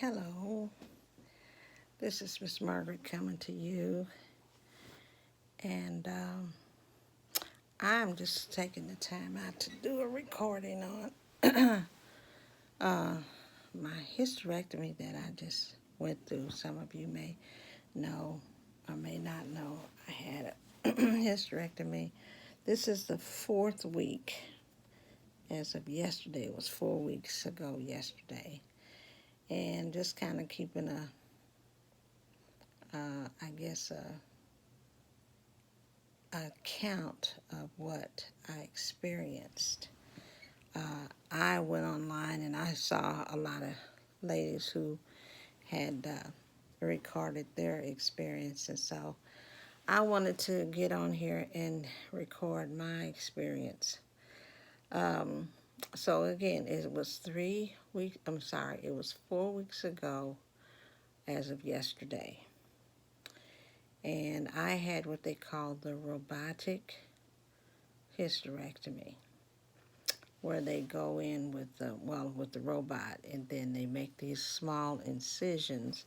Hello, this is Miss Margaret coming to you, and I'm just taking the time out to do a recording on uh, my hysterectomy that I just went through. Some of you may know or may not know I had a hysterectomy. This is the fourth week. As of yesterday, it was 4 weeks ago yesterday, and just kind of keeping I guess, a count of what I experienced. I went online and I saw a lot of ladies who had recorded their experience, and so I wanted to get on here and record my experience. Um, so again, it was 3 weeks. I'm sorry, it was 4 weeks ago, as of yesterday, and I had what they call the robotic hysterectomy, where they go in with the robot, and then they make these small incisions,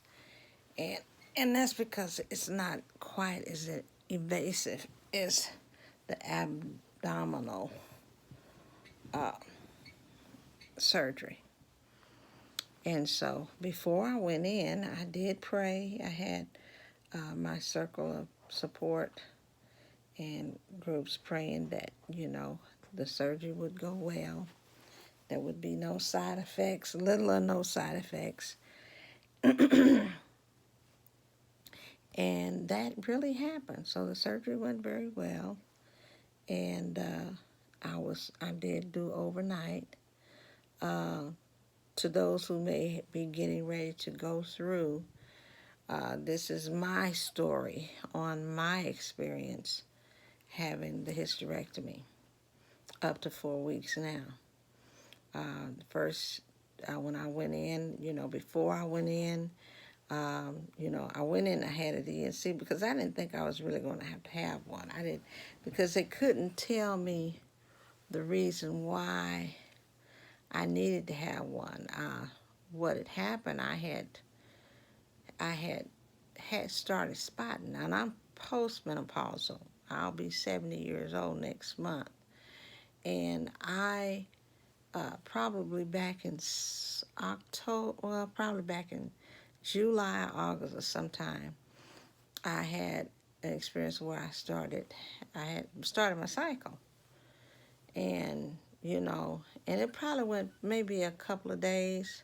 and that's because it's not quite as invasive as the abdominal uh, surgery. And so before I went in, I did pray. I had my circle of support and groups praying that the surgery would go well. There would be no side effects, little or no side effects. And that really happened. So the surgery went very well. And I did do overnight. To those who may be getting ready to go through, this is my story on my experience having the hysterectomy up to 4 weeks now. First, when I went in, before I went in, I went in, I had a D&C because I didn't think I was really going to have one. I didn't, because they couldn't tell me the reason why I needed to have one. What had happened, I had started spotting, and I'm postmenopausal. I'll be 70 years old next month, and I probably back in October, well, probably back in July, August, or sometime, I had an experience where I had started my cycle. And, and it probably went maybe a couple of days,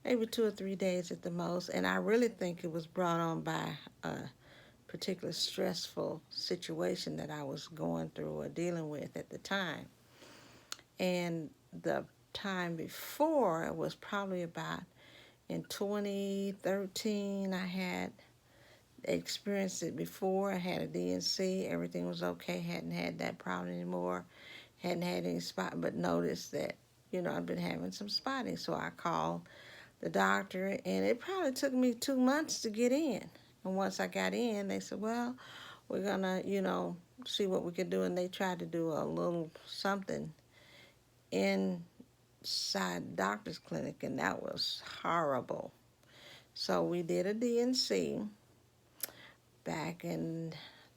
maybe 2 or 3 days at the most. And I really think it was brought on by a particular stressful situation that I was going through or dealing with at the time. And the time before was probably about in 2013. I had experienced it before. I had a D&C. Everything was okay. Hadn't had that problem anymore. Hadn't had any spot, but noticed that, I'd been having some spotting. So I called the doctor, and it probably took me 2 months to get in. And once I got in, they said, well, we're going to, see what we can do. And they tried to do a little something inside the doctor's clinic, and that was horrible. So we did a D&C back in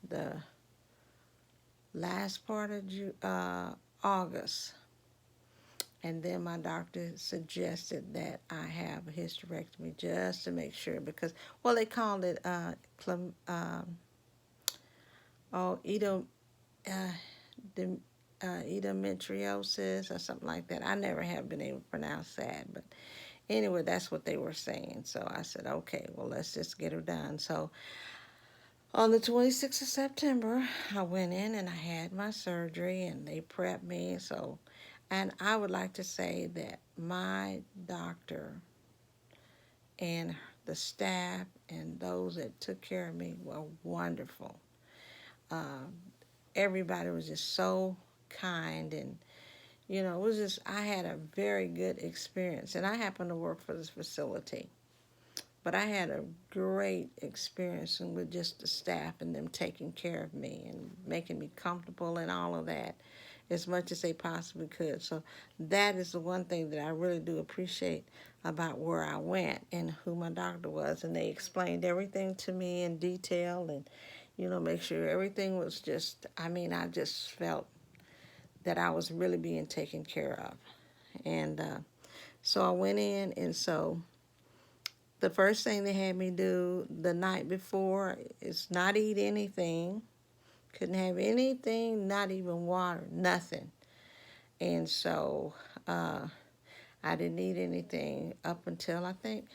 the last part of August. And then my doctor suggested that I have a hysterectomy just to make sure, because, well, they called it endometriosis or something like that. I never have been able to pronounce that, but anyway, that's what they were saying. So I said, okay, well, let's just get her done. So on the 26th of September, I went in and I had my surgery, and they prepped me. And I would like to say that my doctor and the staff and those that took care of me were wonderful. Uh, Everybody was just so kind, and it was just, I had a very good experience. And I happened to work for this facility. But I had a great experience with just the staff and them taking care of me and making me comfortable and all of that as much as they possibly could. So that is the one thing that I really do appreciate about where I went and who my doctor was, and they explained everything to me in detail, and make sure everything was just, I just felt that I was really being taken care of. And so I went in, and so the first thing they had me do the night before is not eat anything. Couldn't have anything, not even water, nothing. And so I didn't eat anything up until I think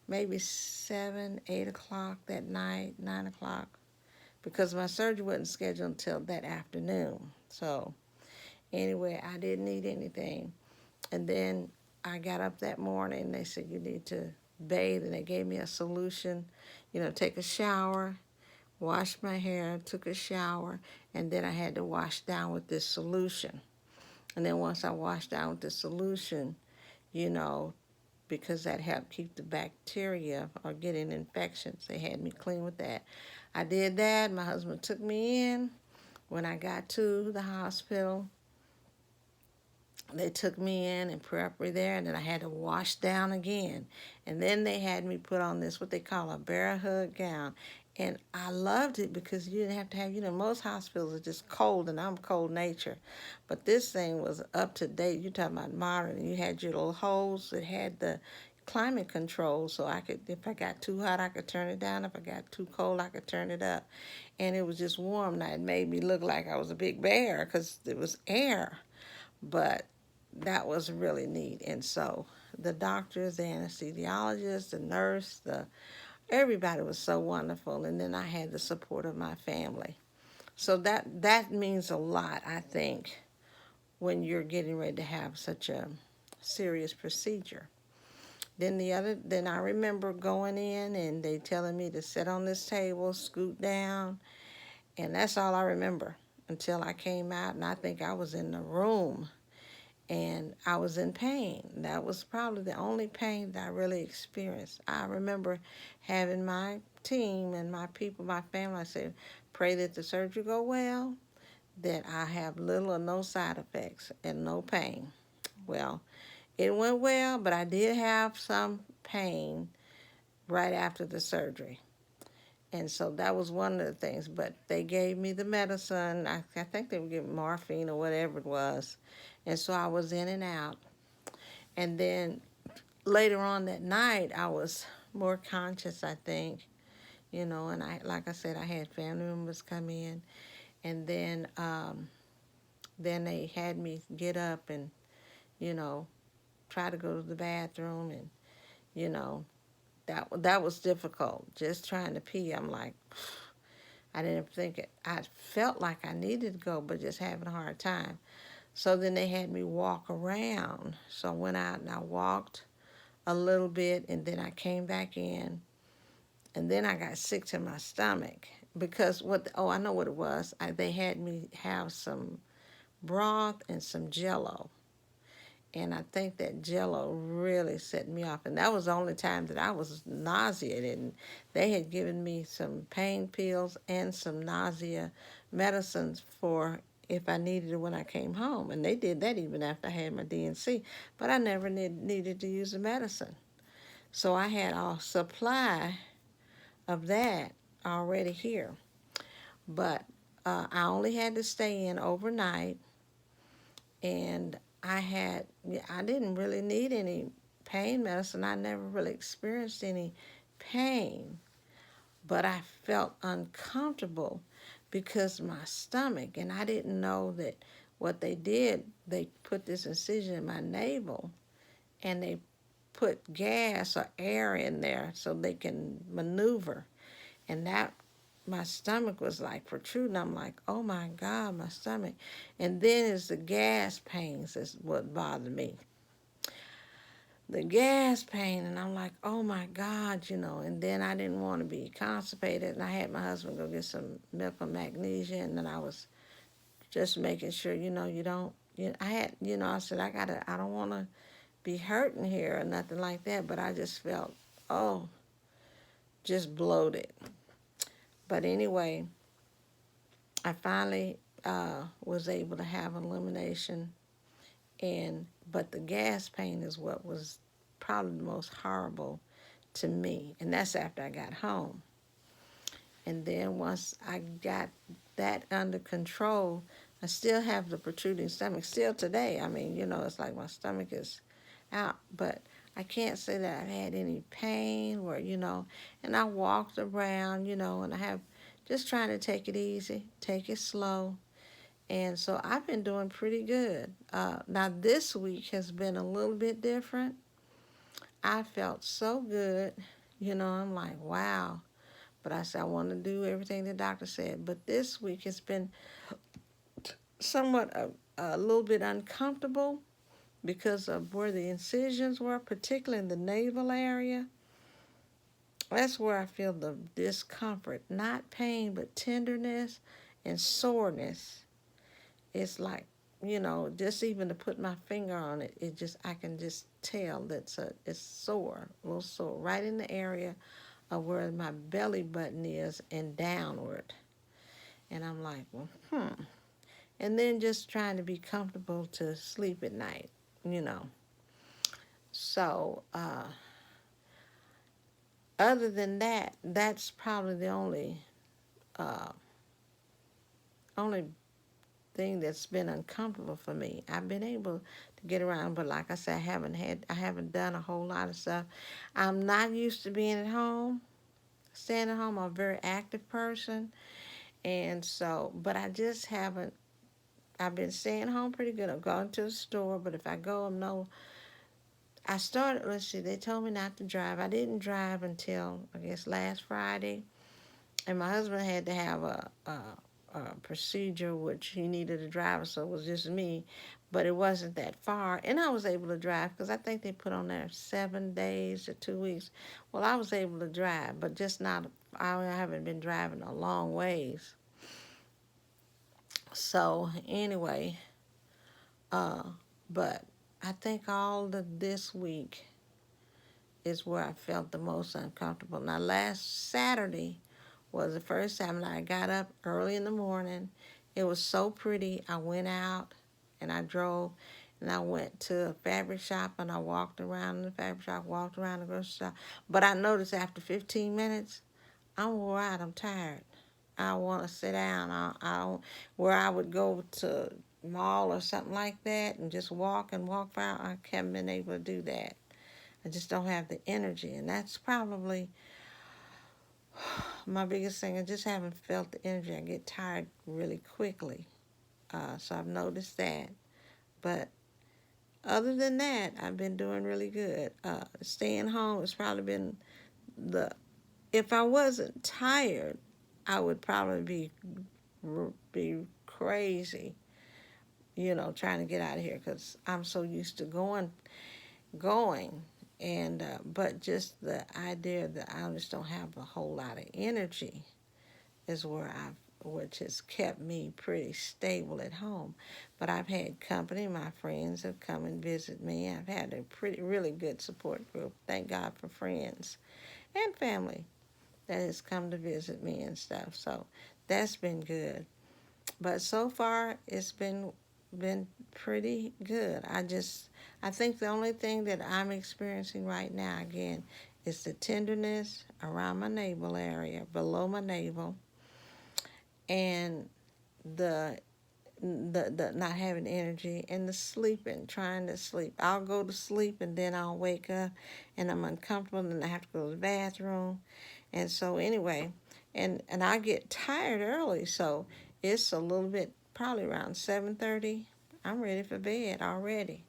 maybe 7, 8 o'clock that night, 9 o'clock, because my surgery wasn't scheduled until that afternoon. So anyway, I didn't eat anything. And then I got up that morning and they said, you need to bathe. And they gave me a solution, take a shower, wash my hair, took a shower, and then I had to wash down with this solution. And then once I washed down with the solution, you know, because that helped keep the bacteria or getting infections, they had me clean with that. I did that. My husband took me in. When I got to the hospital, they took me in and prepped me there, and then I had to wash down again. And then they had me put on this, what they call a bear hug gown. And I loved it because you didn't have to have, most hospitals are just cold, and I'm cold nature. But this thing was up to date. You're talking about modern. And you had your little holes that had the climate control, so I could, if I got too hot, I could turn it down. If I got too cold, I could turn it up. And it was just warm. Now, it made me look like I was a big bear because it was air. But that was really neat. And so the doctors, the anesthesiologist, the nurse, everybody was so wonderful. And then I had the support of my family. So that means a lot, I think, when you're getting ready to have such a serious procedure. Then I remember going in and they telling me to sit on this table, scoot down, and that's all I remember until I came out, and I think I was in the room and I was in pain. That was probably the only pain that I really experienced. I remember having my team and my people, my family, I said, pray that the surgery go well, that I have little or no side effects and no pain. Well, it went well, but I did have some pain right after the surgery. And so that was one of the things. But they gave me the medicine. I think they were giving morphine or whatever it was. And so I was in and out. And then later on that night, I was more conscious, I think. And like I said, I had family members come in. And then they had me get up and, you know, try to go to the bathroom. And, you know, that was difficult. Just trying to pee, I'm like, I didn't think it. I felt like I needed to go, but just having a hard time. So then they had me walk around. So I went out and I walked a little bit, and then I came back in, and then I got sick to my stomach because I know what it was. They had me have some broth and some Jello. And I think that Jello really set me off. And that was the only time that I was nauseated. And they had given me some pain pills and some nausea medicines for if I needed it when I came home. And they did that even after I had my DNC. But I never needed to use the medicine. So I had a supply of that already here. But I only had to stay in overnight. And I didn't really need any pain medicine. I never really experienced any pain, but I felt uncomfortable because my stomach, and I didn't know that what they did, they put this incision in my navel and they put gas or air in there so they can maneuver. And that my stomach was like protruding. I'm like, oh my God, my stomach. And then it's the gas pains is what bothered me. The gas pain, and I'm like, oh my God, and then I didn't want to be constipated, and I had my husband go get some milk and magnesia, and then I was just making sure, you don't, I had, I said, I don't want to be hurting here or nothing like that, but I just felt, just bloated. But anyway, I finally was able to have elimination, but the gas pain is what was probably the most horrible to me. And that's after I got home. And then once I got that under control, I still have the protruding stomach still today. I mean, it's like my stomach is out, but I can't say that I've had any pain and I walked around, and I have just trying to take it easy, take it slow. And so I've been doing pretty good. Now this week has been a little bit different. I felt so good. I'm like, wow. But I said I want to do everything the doctor said. But this week has been somewhat a little bit uncomfortable because of where the incisions were, particularly in the navel area. That's where I feel the discomfort, not pain, but tenderness and soreness. It's like, just even to put my finger on it, I can just tell that it's sore, a little sore, right in the area of where my belly button is and downward. And I'm like, well, And then just trying to be comfortable to sleep at night, you know. So, other than that, that's probably the only thing that's been uncomfortable for me. I've been able to get around, but like I said, I haven't done a whole lot of stuff. I'm not used to being at home, staying at home. I'm a very active person, and so, but I just haven't. I've been staying home pretty good. I've gone to the store, but if I go, I started. Let's see. They told me not to drive. I didn't drive until I guess last Friday, and my husband had to have a procedure which he needed a driver, so it was just me. But it wasn't that far, and I was able to drive because I think they put on there 7 days or 2 weeks. Well, I was able to drive, but just not. I haven't been driving a long ways. So anyway, uh, but I think all of this week is where I felt the most uncomfortable. Now, last Saturday was the first time that I got up early in the morning. It was so pretty. I went out and I drove and I went to a fabric shop and I walked around the fabric shop, walked around the grocery shop. But I noticed after 15 minutes, I'm wore out. I'm tired. I want to sit down. Where I would go to mall or something like that and just walk and walk around. I haven't been able to do that. I just don't have the energy, and that's probably my biggest thing. I just haven't felt the energy. I get tired really quickly, so I've noticed that. But other than that, I've been doing really good. Staying home has probably been the. If I wasn't tired, I would probably be crazy, trying to get out of here because I'm so used to going. And but just the idea that I just don't have a whole lot of energy is which has kept me pretty stable at home. But I've had company. My friends have come and visit me. I've had a really good support group. Thank God for friends and family that has come to visit me and stuff. So that's been good. But so far it's been pretty good. I think the only thing that I'm experiencing right now again is the tenderness around my navel area, below my navel, and the the not having energy and the sleeping, trying to sleep. I'll go to sleep and then I'll wake up and I'm uncomfortable and I have to go to the bathroom. And so anyway, and I get tired early, so it's a little bit probably around 7:30. I'm ready for bed already.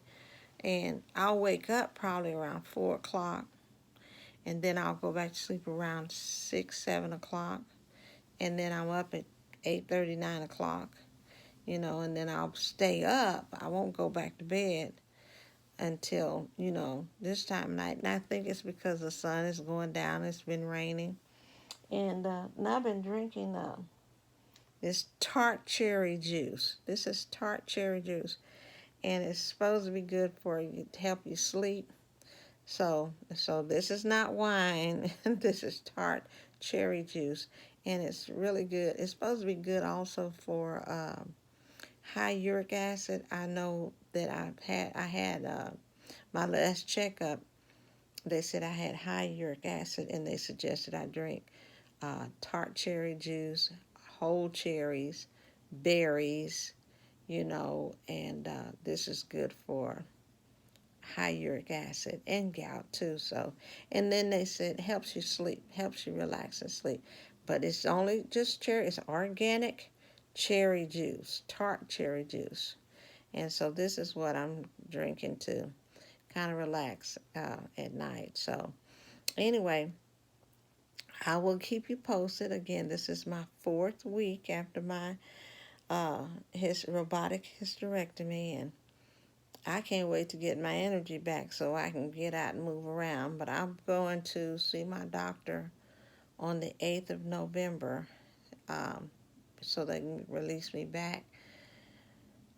And I'll wake up probably around 4 o'clock and then I'll go back to sleep around 6, 7 o'clock. And then I'm up at 8:30, 9 o'clock, and then I'll stay up. I won't go back to bed until, this time of night. And I think it's because the sun is going down. It's been raining. And now I've been drinking this tart cherry juice. This is tart cherry juice. And it's supposed to be good for you to help you sleep. So this is not wine. This is tart cherry juice. And it's really good. It's supposed to be good also for high uric acid. I know that I had my last checkup. They said I had high uric acid, and they suggested I drink tart cherry juice, whole cherries, berries, and this is good for high uric acid and gout too. So, and then they said helps you sleep, helps you relax and sleep. But it's only just cherry. It's organic cherry juice, tart cherry juice. And so this is what I'm drinking to kind of relax at night. So anyway, I will keep you posted. Again, this is my 4th week after my his robotic hysterectomy, and I can't wait to get my energy back so I can get out and move around. But I'm going to see my doctor on the 8th of November um, so they can release me back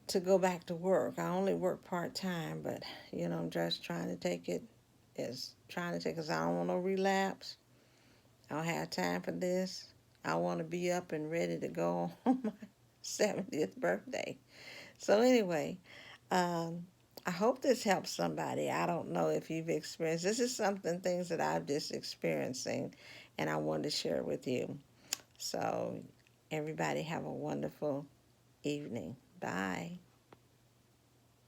to go back to work. I only work part-time, but, I'm just trying to take it because I don't want no relapse. I don't have time for this. I want to be up and ready to go on my 70th birthday. So anyway, I hope this helps somebody. I don't know if you've experienced this. Is things that I've just experiencing, and I wanted to share with you. So everybody have a wonderful evening. Bye.